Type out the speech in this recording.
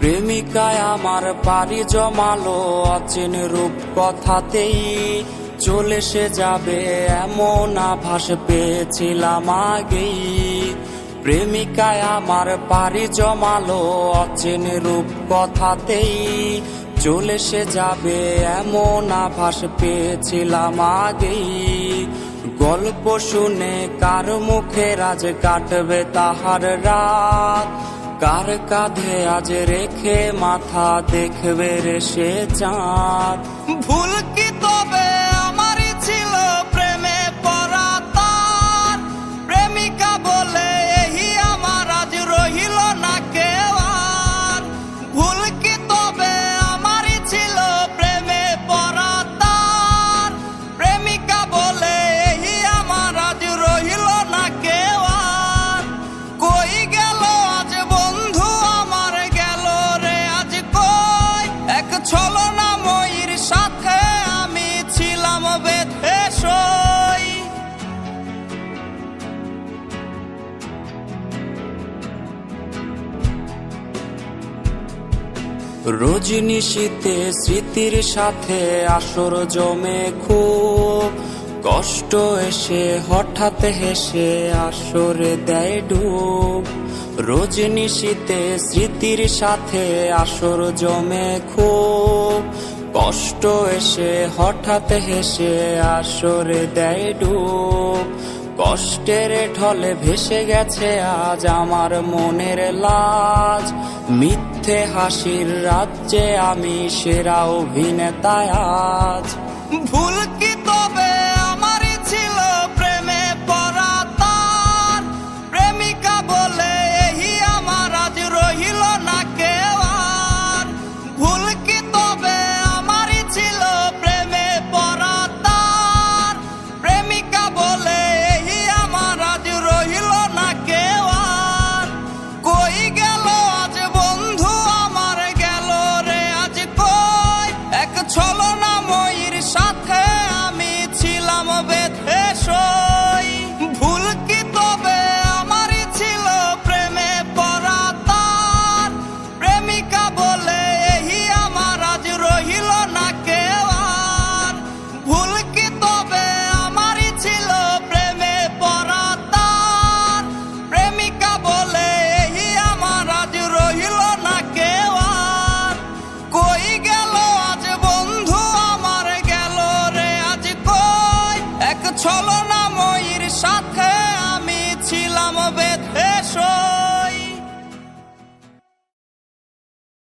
প্রেমিকায় আমার পাড়ি জমালো অচেন রূপ কথাতেই, চলে সে যাবে এমন আভাস পেয়েছিলাম আগেই। প্রেমিকায় আমার পাড়ি জমালো অচেন রূপ কথাতেই, চলে সে যাবে এমন আভাস পেয়েছিলাম আগেই। গল্প শুনে কার মুখে আজ কাটবে তাহার রাত, কার কাঁধে আজ রেখে মাথা দেখবে রে সে চাঁদ। ভুল কি তবে আমারই ছিল প্রেমে পড়া তার, প্রেমিকা বলে এই আমার আজ রহিল না কেউ আর। ভুল কি তবে আমারই ছিল প্রেমে পড়া তার, প্রেমিকা বলে এই আমার আজ রহিল না কেউ আর। কই গেল আজ বন্ধু আমার, গেল রে আজ কই, এক ছলনাময়ীর সাথে আমি ছিলাম বেঁধে সই। রজনীশীতে স্মৃতির সাথে আসর জমে খুব, কষ্ট এসে হঠাৎ হেসে আসরে দেয় ডুব। রজনীশীতে স্মৃতির সাথে আসর জমে খুব, কষ্ট এসে হঠাৎ হেসে আসরে দেয় ডুব। কষ্টের ঢলে ভেসে গেছে আজ আমার মনের লাজ, মিথ্যে হাসির রাজ্যে আমি সেরা অভিনেতা আজ। ভুল